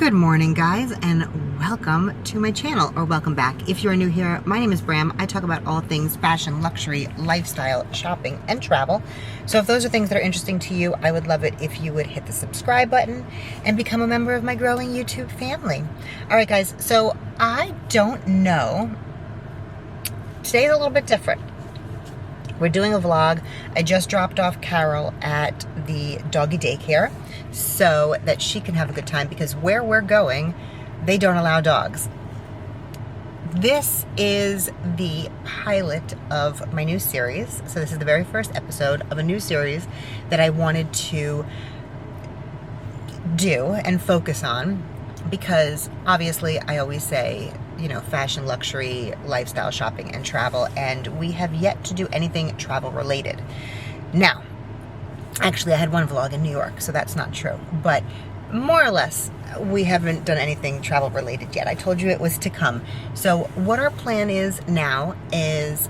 Good morning, guys, and welcome to my channel, or welcome back. If you're new here, my name is Bram. I talk about all things fashion, luxury, lifestyle, shopping, and travel. So if those are things that are interesting to you, I would love it if you would hit the subscribe button and become a member of my growing YouTube family. All right, guys, so I don't know. Today's a little bit different. We're doing a vlog. I just dropped off Carol at the doggy daycare so that she can have a good time, because where we're going, they don't allow dogs. This is the pilot of my new series. So this is the very first episode of a new series that I wanted to do and focus on, because obviously I always say, you know, fashion, luxury, lifestyle, shopping, and travel, and we have yet to do anything travel related. Now, actually I had one vlog in New York, so that's not true, but more or less we haven't done anything travel related yet. I told you it was to come. So what our plan is now is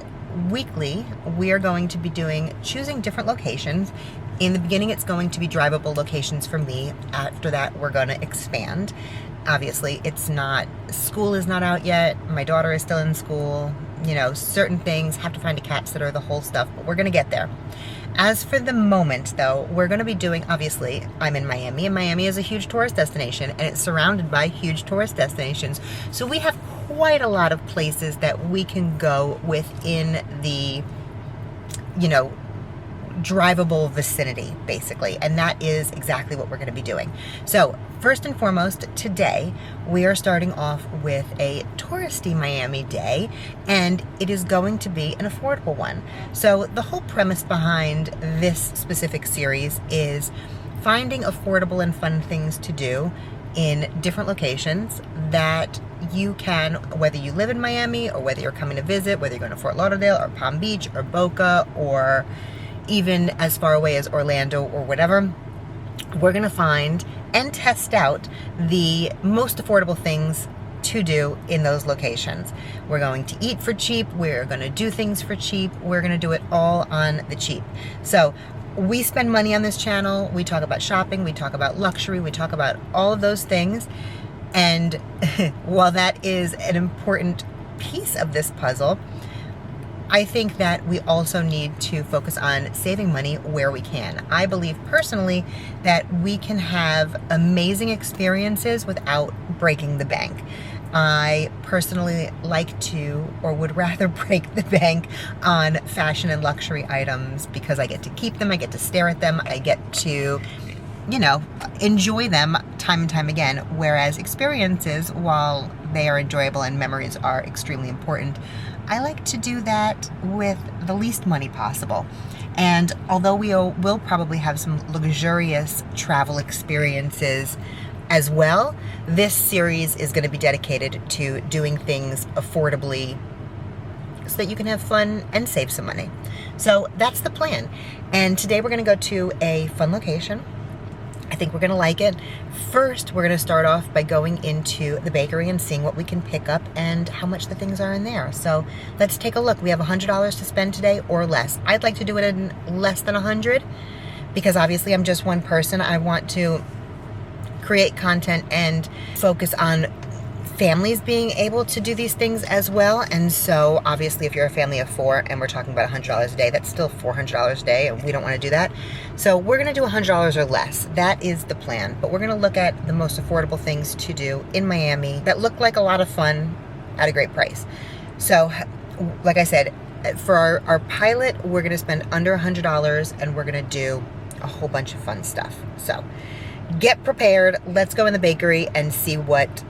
weekly we are going to be choosing different locations. In the beginning it's going to be drivable locations for me. After that we're going to expand. Obviously school is not out yet, my daughter is still in school, you know, certain things, have to find a cat sitter, the whole stuff, but we're gonna get there. As for the moment though, we're gonna be doing, obviously I'm in Miami, and Miami is a huge tourist destination, and it's surrounded by huge tourist destinations, so we have quite a lot of places that we can go within the, you know, drivable vicinity, basically, and that is exactly what we're going to be doing. So first and foremost, today we are starting off with a touristy Miami day, and it is going to be an affordable one. So the whole premise behind this specific series is finding affordable and fun things to do in different locations that you can, whether you live in Miami or whether you're coming to visit, whether you're going to Fort Lauderdale or Palm Beach or Boca or even as far away as Orlando or whatever, we're going to find and test out the most affordable things to do in those locations. We're going to eat for cheap. We're going to do things for cheap. We're going to do it all on the cheap. So we spend money on this channel. We talk about shopping. We talk about luxury. We talk about all of those things. And while that is an important piece of this puzzle, I think that we also need to focus on saving money where we can. I believe personally that we can have amazing experiences without breaking the bank. I personally like to, or would rather break the bank on fashion and luxury items, because I get to keep them, I get to stare at them, I get to, you know, enjoy them time and time again. Whereas experiences, while they are enjoyable and memories are extremely important, I like to do that with the least money possible. And although we will probably have some luxurious travel experiences as well, this series is going to be dedicated to doing things affordably so that you can have fun and save some money. So that's the plan. And today we're going to go to a fun location. I think we're going to like it. First, we're going to start off by going into the bakery and seeing what we can pick up and how much the things are in there. So let's take a look. We have $100 to spend today or less. I'd like to do it in less than 100, because obviously I'm just one person. I want to create content and focus on families being able to do these things as well. And so obviously if you're a family of 4 and we're talking about $100 a day, that's still $400 a day, and we don't want to do that. So we're going to do $100 or less. That is the plan. But we're going to look at the most affordable things to do in Miami that look like a lot of fun at a great price. So like I said, for our pilot, we're going to spend under $100, and we're going to do a whole bunch of fun stuff. So get prepared. Let's go in the bakery and see what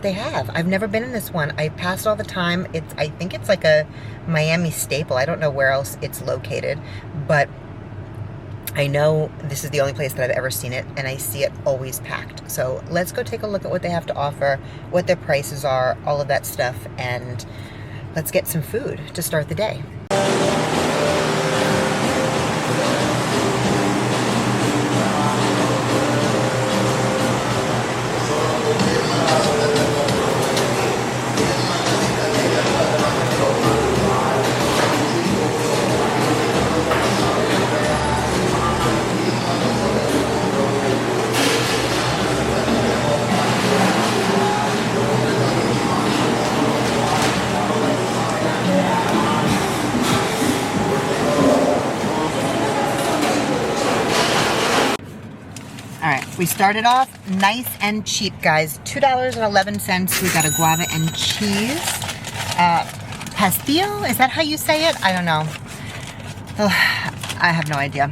they have. I've never been in this one. I pass it all the time. I think it's like a Miami staple. I don't know where else it's located, but I know this is the only place that I've ever seen it, and I see it always packed. So let's go take a look at what they have to offer, what their prices are, all of that stuff, and let's get some food to start the day. We started off nice and cheap, guys. $2.11. We got a guava and cheese. Pastillo? Is that how you say it? I don't know. Oh, I have no idea.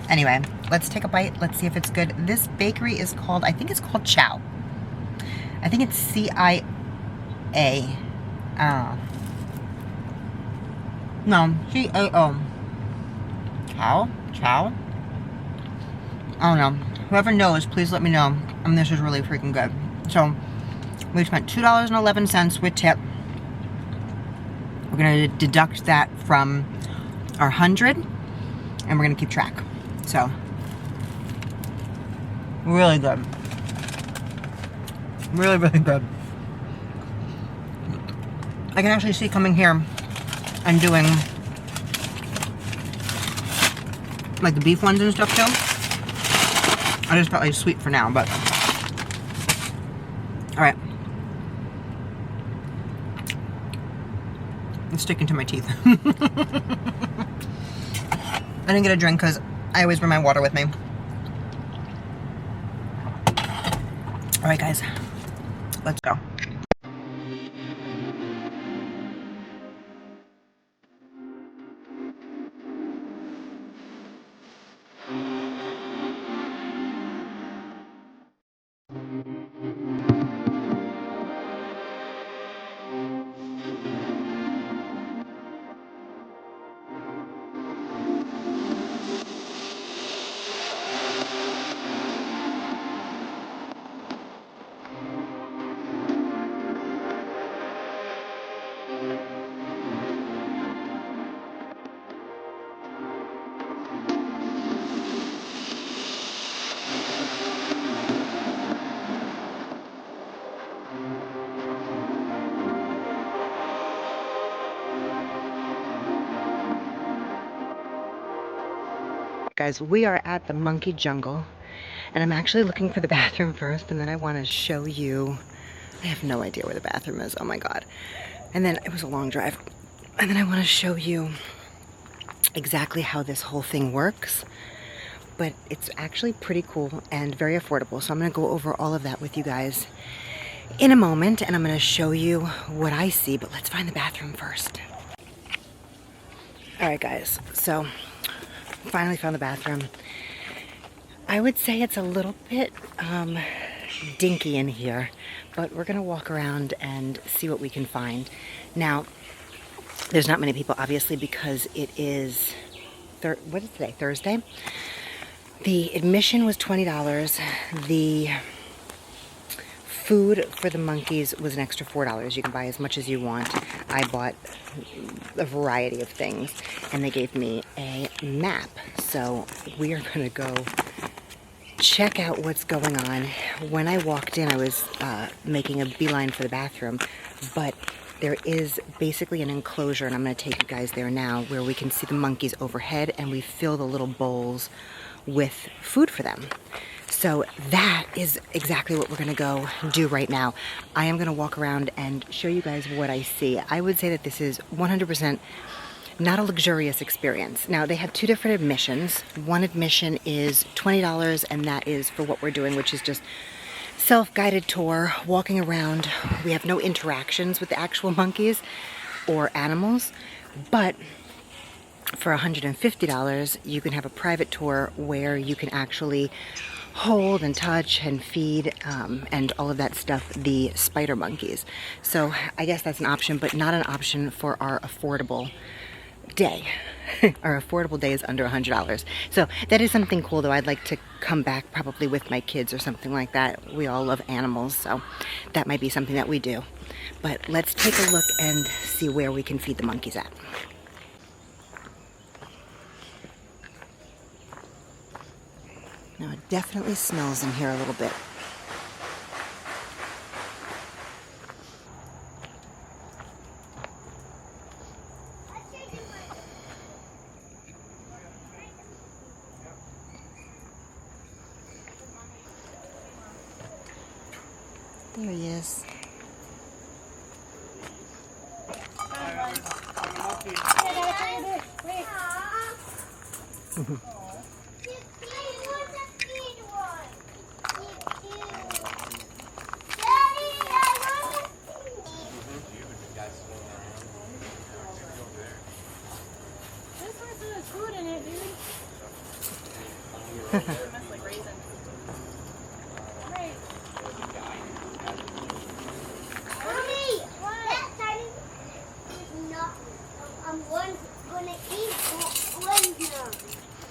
Anyway, let's take a bite. Let's see if it's good. This bakery is called, I think it's called CAO. I think it's CIA. No, CAO. Chow? I don't know. Whoever knows, please let me know. This is really freaking good. So, we spent $2.11 with tip. We're gonna deduct that from our 100, and we're gonna keep track. So, really good. Really, really good. I can actually see coming here and doing like the beef ones and stuff too. I just felt like sweet for now, but all right. It's sticking to my teeth. I didn't get a drink because I always bring my water with me. All right, guys, let's go. Guys, we are at the monkey jungle, and I'm actually looking for the bathroom first, and then I want to show you. I have no idea where the bathroom is. Oh my god. And then it was a long drive, and then I want to show you exactly how this whole thing works. But it's actually pretty cool and very affordable, so I'm going to go over all of that with you guys in a moment, and I'm going to show you what I see. But let's find the bathroom first. All right, guys, so finally found the bathroom. I would say it's a little bit dinky in here, but we're gonna walk around and see what we can find. Now, there's not many people, obviously, because it is what is today? Thursday. The admission was $20. The food for the monkeys was an extra $4. You can buy as much as you want. I bought a variety of things, and they gave me a map. So we are gonna go check out what's going on. When I walked in, I was making a beeline for the bathroom, but there is basically an enclosure, and I'm gonna take you guys there now, where we can see the monkeys overhead, and we fill the little bowls with food for them. So that is exactly what we're gonna go do right now. I am gonna walk around and show you guys what I see. I would say that this is 100% not a luxurious experience. Now, they have two different admissions. One admission is $20, and that is for what we're doing, which is just self-guided tour, walking around. We have no interactions with the actual monkeys or animals, but for $150, you can have a private tour where you can actually hold and touch and feed and all of that stuff, the spider monkeys. So I guess that's an option, but not an option for our affordable day. Our affordable day is under $100. So that is something cool, though. I'd like to come back probably with my kids or something like that. We all love animals, so that might be something that we do. But let's take a look and see where we can feed the monkeys at. Now, it definitely smells in here a little bit. There he is.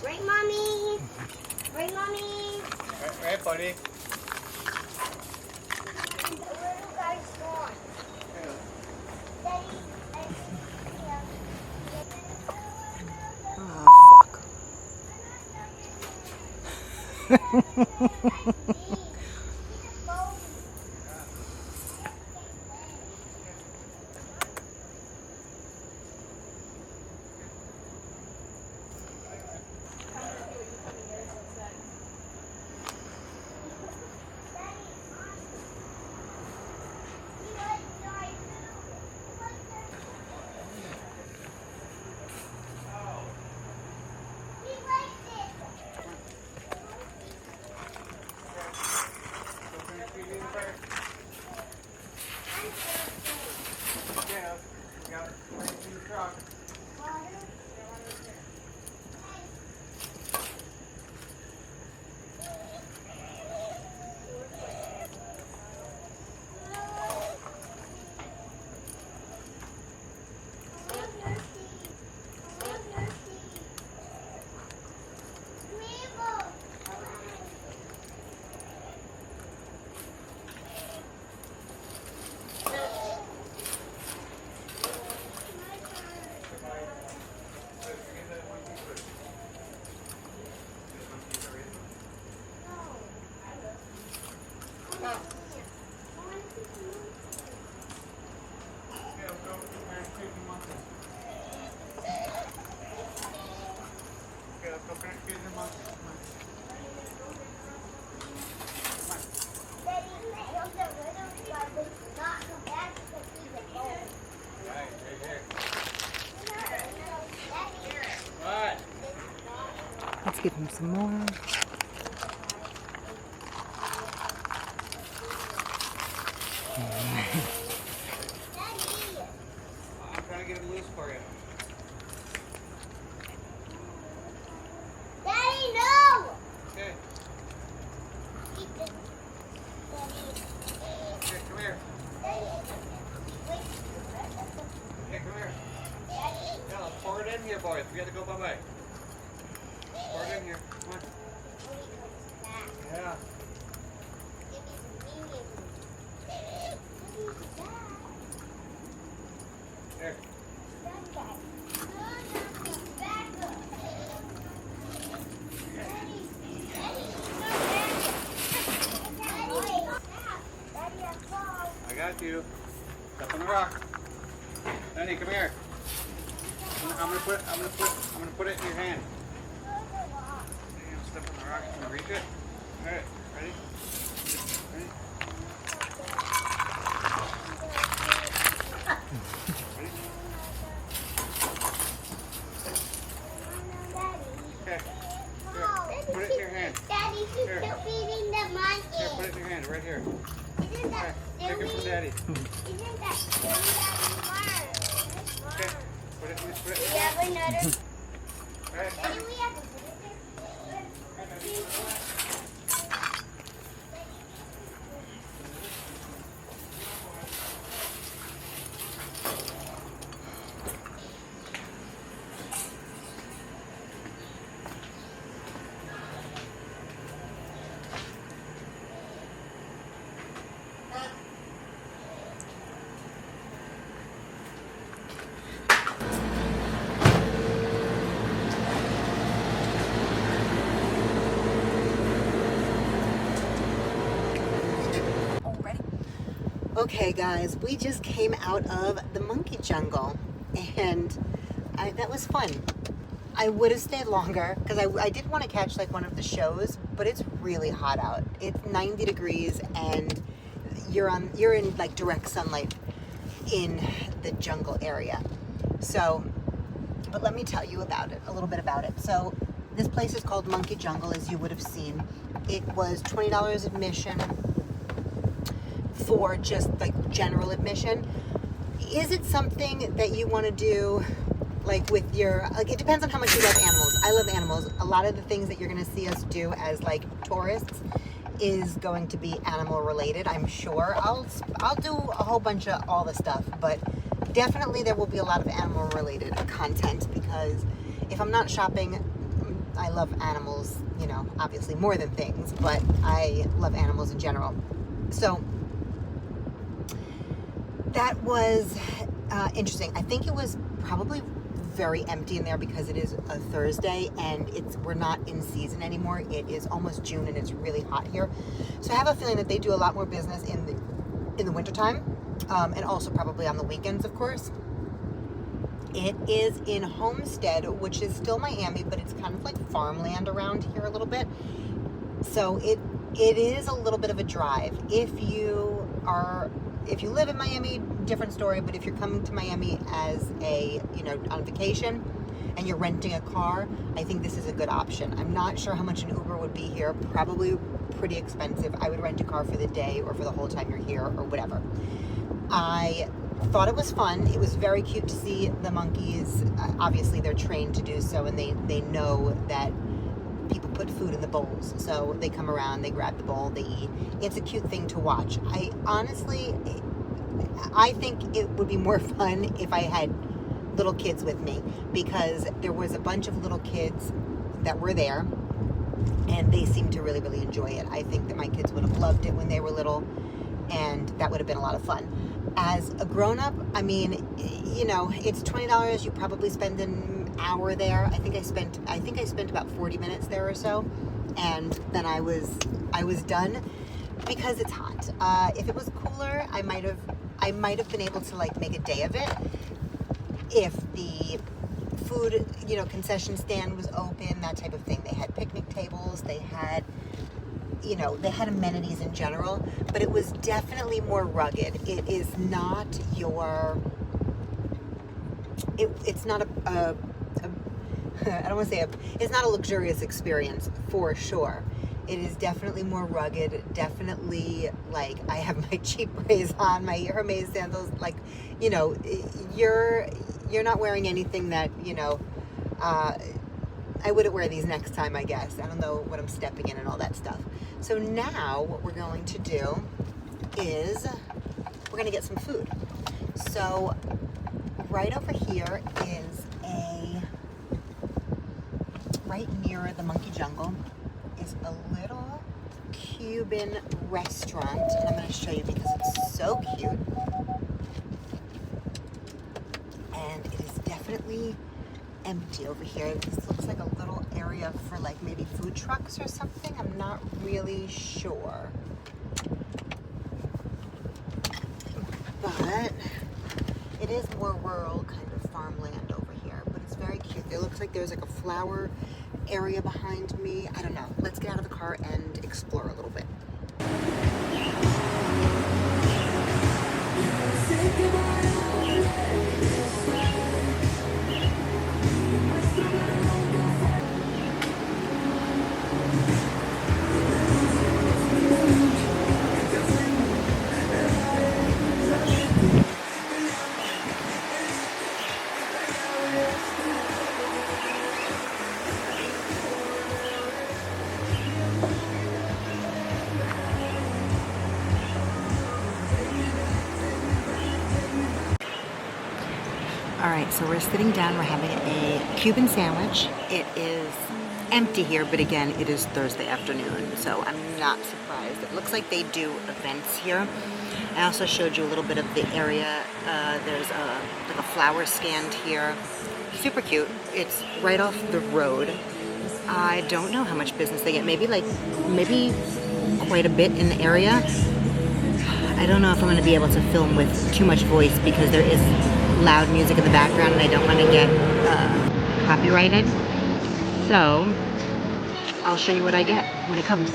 Right, mommy? Right, mommy? Right, buddy. Where are you guys going? Daddy, Let's give him some more. I'm trying to get him loose for you. Daddy, no! Okay. Eat this. Daddy. Okay, come here. Wait. Okay, come here. Daddy. Yeah, let's pour it in here, boys. We got to go bye-bye. Pour it in here. Come on. Yeah. There. I got you. Step on the rock. Danny, come here. I'm gonna put it in your hand. Step on the rock. Can you reach it? All right. Ready? Ready? Ready? Okay. Here. Put it in your hand. Daddy, she's Here. still feeding the monkey. Here, put it in your hand, right here. Isn't that Okay. Take it from Daddy. Isn't that silly? Okay. Put it in Do you have another? All right. Daddy, we have to put it there. Okay guys, we just came out of the monkey jungle and that was fun. I would have stayed longer because I did want to catch like one of the shows, but it's really hot out. It's 90 degrees and you're in like direct sunlight in the jungle area. So, but let me tell you about it, a little bit about it. So this place is called Monkey Jungle, as you would have seen. It was $20 admission for just like general admission. Is it something that you want to do like with your, like it depends on how much you love animals. I love animals. A lot of the things that you're gonna see us do as like tourists is going to be animal related, I'm sure. I'll do a whole bunch of all the stuff, but definitely there will be a lot of animal related content, because if I'm not shopping, I love animals, you know, obviously more than things, but I love animals in general. So that was interesting. I think it was probably very empty in there because it is a Thursday and we're not in season anymore. It is almost June and it's really hot here. So I have a feeling that they do a lot more business in the wintertime, and also probably on the weekends, of course. It is in Homestead, which is still Miami, but it's kind of like farmland around here a little bit. So it is a little bit of a drive. If you live in Miami, different story, but if you're coming to Miami as on vacation and you're renting a car, I think this is a good option. I'm not sure how much an Uber would be here, probably pretty expensive. I would rent a car for the day or for the whole time you're here or whatever. I thought it was fun. It was very cute to see the monkeys. Obviously they're trained to do so, and they know that people put food in the bowls. So they come around, they grab the bowl, they eat. It's a cute thing to watch. I think it would be more fun if I had little kids with me, because there was a bunch of little kids that were there and they seemed to really, really enjoy it. I think that my kids would have loved it when they were little, and that would have been a lot of fun. As a grown-up, I mean, you know, it's $20. You probably spend an hour there. I think I spent about 40 minutes there or so, and then I was done because it's hot. If it was cooler, I might have been able to like make a day of it. If the food, concession stand was open, that type of thing. They had picnic tables, they had amenities in general, but it was definitely more rugged. It is not it's not a I don't want to say it's not a luxurious experience for sure. It is definitely more rugged, definitely like I have my cheap Rays on, my Hermes sandals, like, you're not wearing anything that, I wouldn't wear these next time, I guess. I don't know what I'm stepping in and all that stuff. So now what we're going to do is we're going to get some food. So right over here is right near the Monkey Jungle is a little Cuban restaurant. And I'm going to show you because it's so cute. And it is definitely empty over here. This looks like a little area for like maybe food trucks or something. I'm not really sure. But it is more rural kind of farmland over here, but it's very cute. It looks like there's like a flower area behind me. I don't know. Let's get out of the car and explore a little bit. Alright, so we're sitting down, we're having a Cuban sandwich. It is empty here, but again, it is Thursday afternoon, so I'm not surprised. It looks like they do events here. I also showed you a little bit of the area. There's like a flower stand here. Super cute. It's right off the road. I don't know how much business they get. Maybe quite a bit in the area. I don't know if I'm going to be able to film with too much voice because there is loud music in the background and I don't want to get copyrighted. So I'll show you what I get when it comes.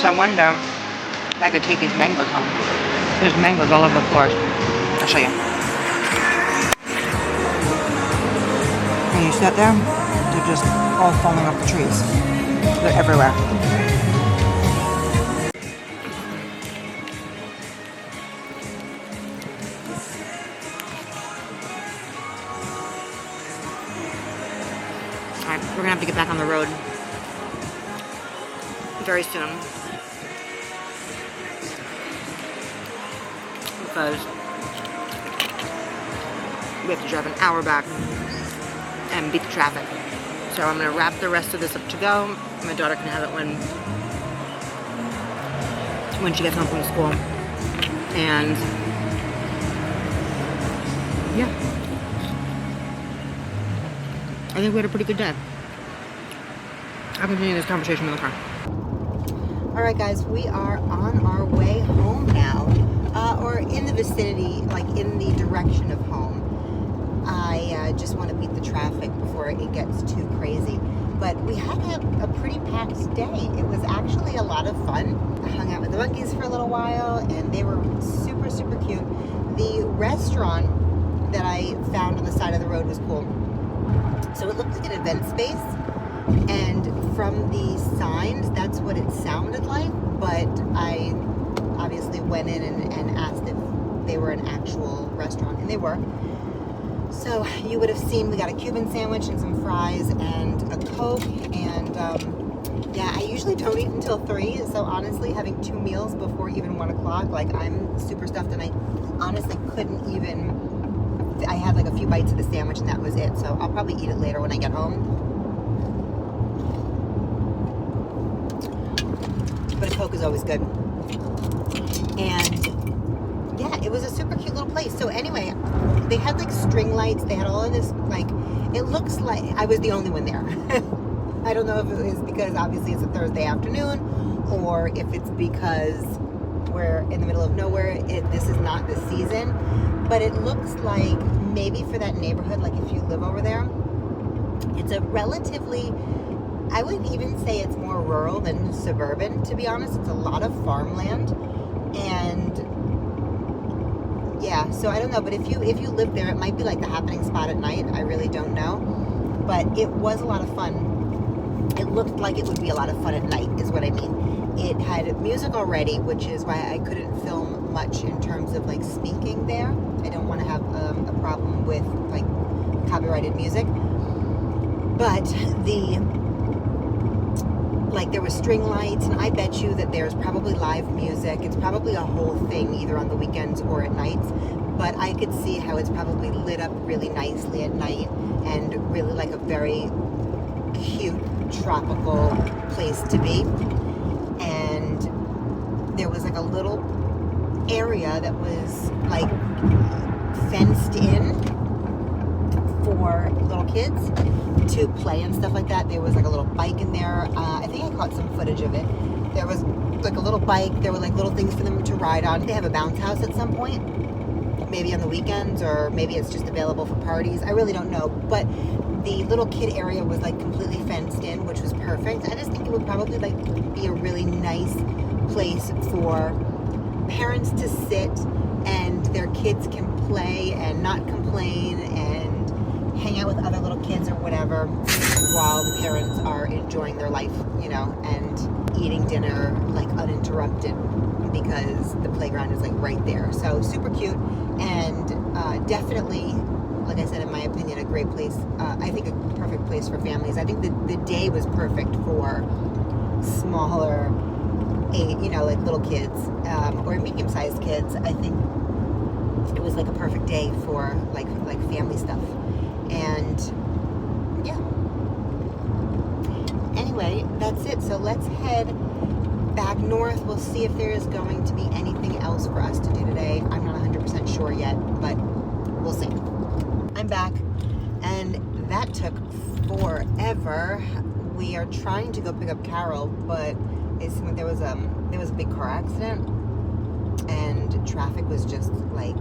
I wonder if I could take these mangoes home. There's mangoes all over the floor. I'll show you. And you sit there, they're just all falling off the trees. They're everywhere. Alright, we're gonna have to get back on the road very soon. Because we have to drive an hour back and beat the traffic. So I'm gonna wrap the rest of this up to go. My daughter can have it when she gets home from school. And yeah, I think we had a pretty good day. I'll continue this conversation in the car. All right, guys, we are on our way home now, or in the vicinity, like in the direction of home. I just want to beat the traffic before it gets too crazy. But we had a pretty packed day. It was actually a lot of fun. I hung out with the monkeys for a little while, and they were super, super cute. The restaurant that I found on the side of the road was cool. So it looked like an event space, and from the signs, that's what it sounded like. But I obviously went in and asked if they were an actual restaurant, and they were. So you would have seen we got a Cuban sandwich and some fries and a Coke, and yeah, I usually don't eat until 3, so honestly having 2 meals before even 1 o'clock, like I'm super stuffed, and I honestly couldn't even, I had like a few bites of the sandwich and that was it, so I'll probably eat it later when I get home. But a Coke is always good. And yeah, it was a super cute little place. So anyway, they had like string lights. They had all of this, like, it looks like I was the only one there. I don't know if it was because obviously it's a Thursday afternoon, or if it's because we're in the middle of nowhere. This is not the season, but it looks like maybe for that neighborhood, like if you live over there, it's a relatively, I would even say it's more rural than suburban, to be honest. It's a lot of farmland, and yeah, so I don't know, but if you live there, it might be like the happening spot at night. I really don't know, but it was a lot of fun. It looked like it would be a lot of fun at night, is what I mean. It had music already, which is why I couldn't film much in terms of like speaking there. I don't want to have a problem with like copyrighted music, but there was string lights, and I bet you that there's probably live music. It's probably a whole thing either on the weekends or at nights, but I could see how it's probably lit up really nicely at night, and really like a very cute tropical place to be. And there was like a little area that was like fenced in for little kids to play and stuff like that. There was like a little bike in there. I think I caught some footage of it. There was like a little bike. There were like little things for them to ride on. They have a bounce house at some point, maybe on the weekends, or maybe it's just available for parties. I really don't know. But the little kid area was like completely fenced in, which was perfect. I just think it would probably like be a really nice place for parents to sit and their kids can play and not complain and hang out with other little kids or whatever while the parents are enjoying their life, you know, and eating dinner like uninterrupted because the playground is like right there. So super cute, and definitely, like I said, in my opinion, a great place. I think a perfect place for families. I think the day was perfect for smaller, you know, like little kids or medium-sized kids. I think it was like a perfect day for like family stuff. And yeah, anyway, that's it. So let's head back north. We'll see if there is going to be anything else for us to do today. I'm not 100% sure yet, but we'll see. I'm back, and that took forever. We are trying to go pick up Carol, but it seemed like there was a big car accident, and traffic was just like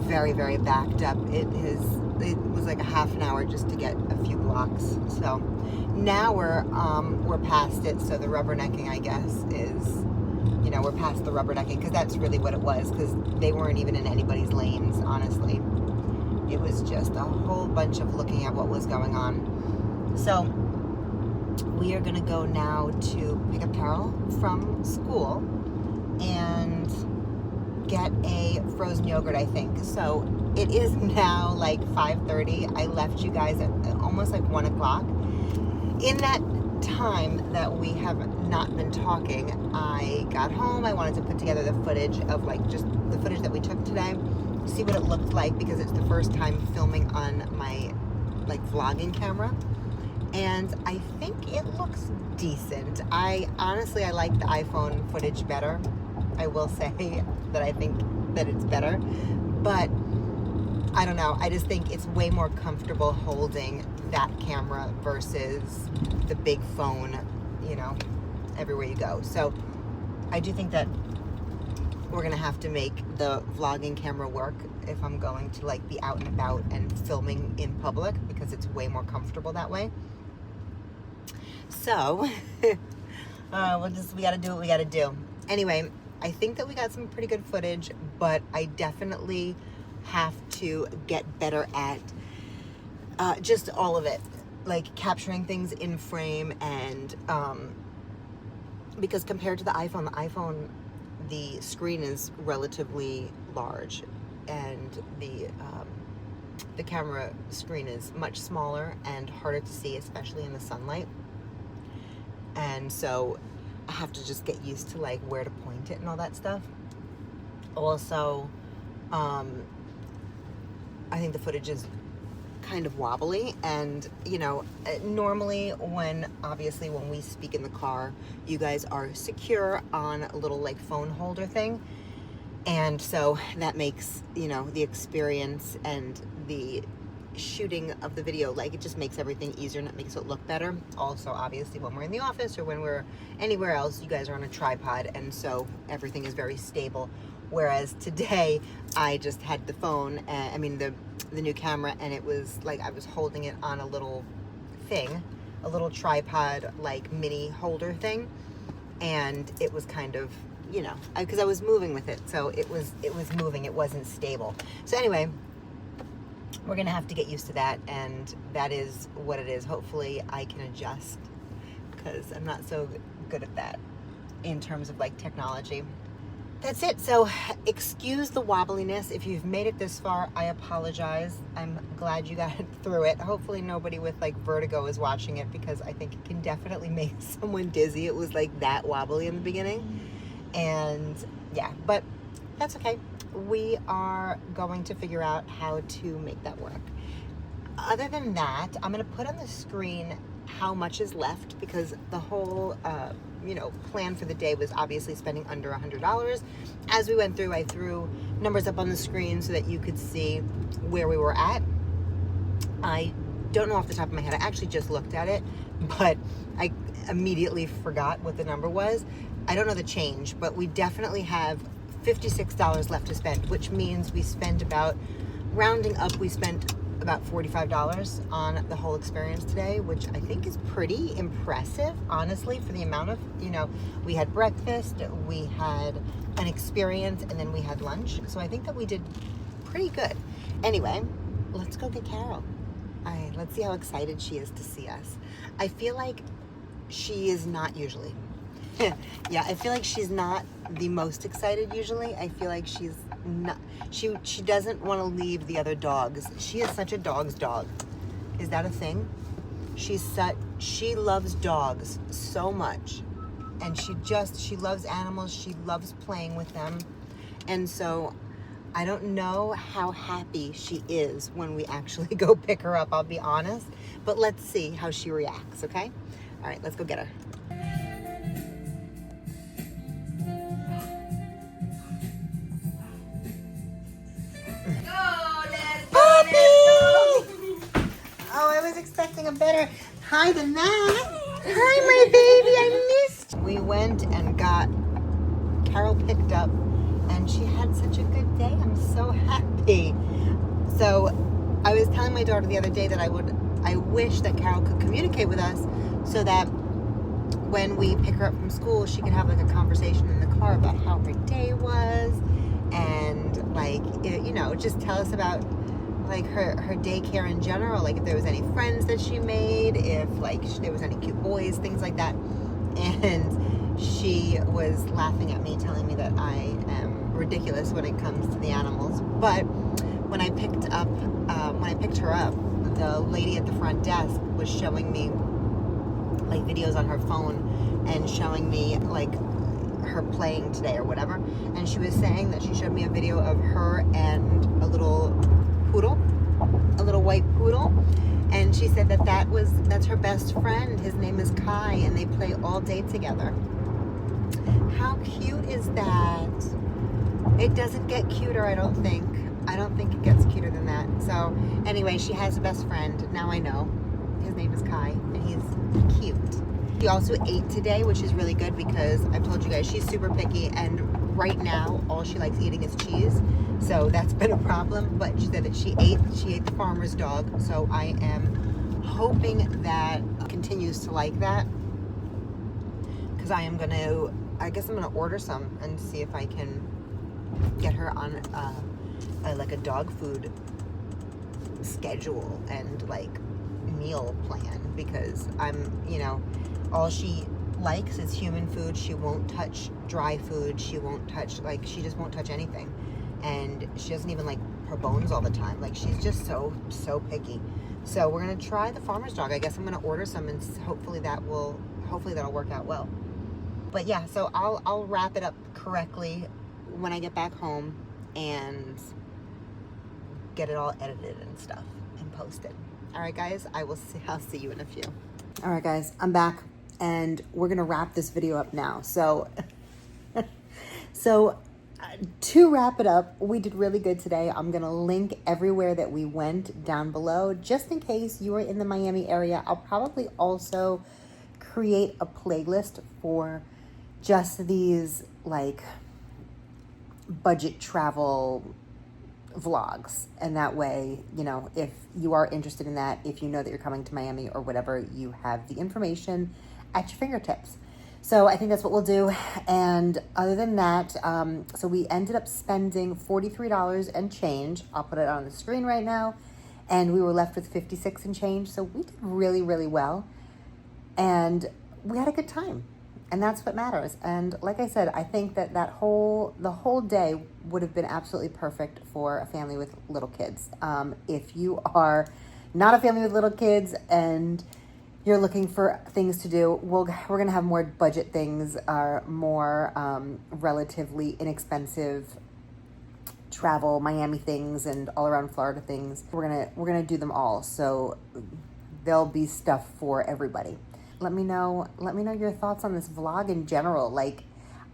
very, very backed up. It has it was like a half an hour just to get a few blocks. So now we're past it. So the rubbernecking, I guess, is, you know, we're past the rubbernecking, because that's really what it was, because they weren't even in anybody's lanes, honestly. It was just a whole bunch of looking at what was going on. So we are gonna go now to pick up Carol from school and get a frozen yogurt, I think. So it is now like 5:30. I left you guys at almost like 1 o'clock. In that time that we have not been talking, I got home. I wanted to put together the footage of like just the footage that we took today, see what it looked like, because it's the first time filming on my like vlogging camera, and I think it looks decent. I honestly like the iPhone footage better. I will say that I think that it's better, but I don't know. I just think it's way more comfortable holding that camera versus the big phone, you know, everywhere you go. So I do think that we're gonna have to make the vlogging camera work if I'm going to like be out and about and filming in public, because it's way more comfortable that way. So we gotta do what we gotta do. Anyway, I think that we got some pretty good footage, but I definitely have to get better at just all of it, like capturing things in frame, and because compared to the iPhone, the screen is relatively large, and the camera screen is much smaller and harder to see, especially in the sunlight. And so I have to just get used to like where to point it and all that stuff. Also, I think the footage is kind of wobbly, and you know, normally obviously when we speak in the car, you guys are secure on a little like phone holder thing, and so that makes, you know, the experience and the shooting of the video, like it just makes everything easier and it makes it look better. Also, obviously when we're in the office or when we're anywhere else, you guys are on a tripod, and so everything is very stable. Whereas today I just had the phone, I mean the new camera, and it was like I was holding it on a little thing, a little tripod like mini holder thing, and it was kind of, you know, because I was moving with it, so it was moving, it wasn't stable. So anyway, we're gonna have to get used to that, and that is what it is. Hopefully I can adjust, because I'm not so good at that in terms of like technology. That's it. So excuse the wobbliness. If you've made it this far, I apologize. I'm glad you got through it. Hopefully nobody with like vertigo is watching it, because I think it can definitely make someone dizzy. It was like that wobbly in the beginning, and yeah, but that's okay. We are going to figure out how to make that work. Other than that, I'm going to put on the screen how much is left, because the whole you know, plan for the day was obviously spending under $100. As we went through, I threw numbers up on the screen so that you could see where we were at. I don't know off the top of my head. I actually just looked at it, but I immediately forgot what the number was. I don't know the change, but we definitely have $56 left to spend, which means we spent about, rounding up, we spent about $45 on the whole experience today, which I think is pretty impressive, honestly, for the amount of, you know, we had breakfast, we had an experience, and then we had lunch. So I think that we did pretty good. Anyway, let's go get Carol. Let's see how excited she is to see us. I feel like she is not usually. Yeah, I feel like she's not the most excited usually. I feel like she's not, she doesn't want to leave the other dogs. She is such a dog's dog. Is that a thing? She loves dogs so much, and she loves animals. She loves playing with them, and so I don't know how happy she is when we actually go pick her up, I'll be honest, but let's see how she reacts. Okay, all right, let's go get her. Oh, I was expecting a better hi than that. Hi, my baby, I missed. We went and got Carol picked up, and she had such a good day. I'm so happy. So I was telling telling my daughter the other day that I wish that Carol could communicate with us so that when we pick her up from school, she could have like a conversation in the car about how her day was, and like, you know, just tell us about like her daycare in general, like if there was any friends that she made, if like there was any cute boys, things like that. And she was laughing at me, telling me that I am ridiculous when it comes to the animals. But when I picked her up, the lady at the front desk was showing me like videos on her phone and showing me like her playing today or whatever. And she was saying that she showed me a video of her and a little poodle, a little white poodle. And she said that that's her best friend. His name is Kai, and they play all day together. How cute is that? It doesn't get cuter, I don't think. I don't think it gets cuter than that. So anyway, she has a best friend. Now I know. His name is Kai, and he's cute. He also ate today, which is really good because I've told you guys she's super picky, and right now all she likes eating is cheese. So that's been a problem, but she said that she ate the farmer's dog. So I am hoping that continues to like that, because I guess I'm gonna order some and see if I can get her on like a dog food schedule and like meal plan, because you know, all she likes is human food. She won't touch dry food. She won't touch, like, she just won't touch anything. And she doesn't even like her bones all the time. Like, she's just so picky. So we're gonna try the farmer's dog. I guess I'm gonna order some, and hopefully that'll work out well. But yeah, so I'll wrap it up correctly when I get back home and get it all edited and stuff and posted. All right, guys, I'll see you in a few. All right, guys, I'm back, and we're gonna wrap this video up now. So to wrap it up, we did really good today. I'm gonna link everywhere that we went down below, just in case you are in the Miami area. I'll probably also create a playlist for just these like budget travel vlogs, and that way, you know, if you are interested in that, if you know that you're coming to Miami or whatever, you have the information at your fingertips. So I think that's what we'll do. And other than that, so we ended up spending $43 and change. I'll put it on the screen right now. And we were left with 56 and change. So we did really, really well. And we had a good time. And that's what matters. And like I said, I think that the whole day would have been absolutely perfect for a family with little kids. If you are not a family with little kids and you're looking for things to do, we're going to have more budget things, more relatively inexpensive travel, Miami things and all around Florida things. We're gonna do them all. So there'll be stuff for everybody. Let me know your thoughts on this vlog in general. Like,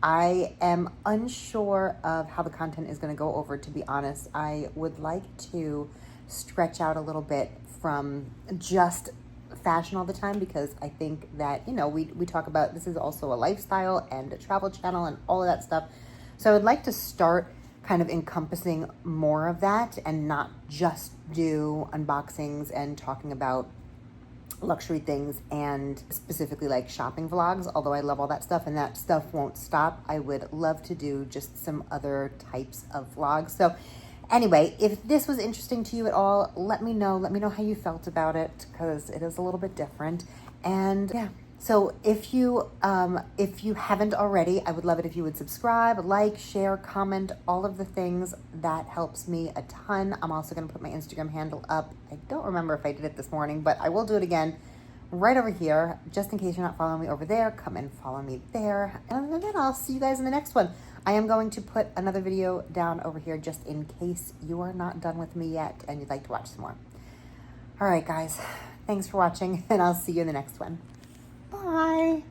I am unsure of how the content is going to go over, to be honest. I would like to stretch out a little bit from just fashion all the time, because I think that, you know, we talk about, this is also a lifestyle and a travel channel and all of that stuff. So I would like to start kind of encompassing more of that and not just do unboxings and talking about luxury things and specifically like shopping vlogs, although I love all that stuff and that stuff won't stop. I would love to do just some other types of vlogs. So anyway, if this was interesting to you at all, let me know how you felt about it, because it is a little bit different. And yeah, so if you haven't already, I would love it if you would subscribe, like, share, comment, all of the things. That helps me a ton. I'm also going to put my Instagram handle up. I don't remember if I did it this morning, but I will do it again right over here. Just in case you're not following me over there, come and follow me there. And other than that, I'll see you guys in the next one. I am going to put another video down over here just in case you are not done with me yet and you'd like to watch some more. All right, guys, thanks for watching, and I'll see you in the next one. Bye.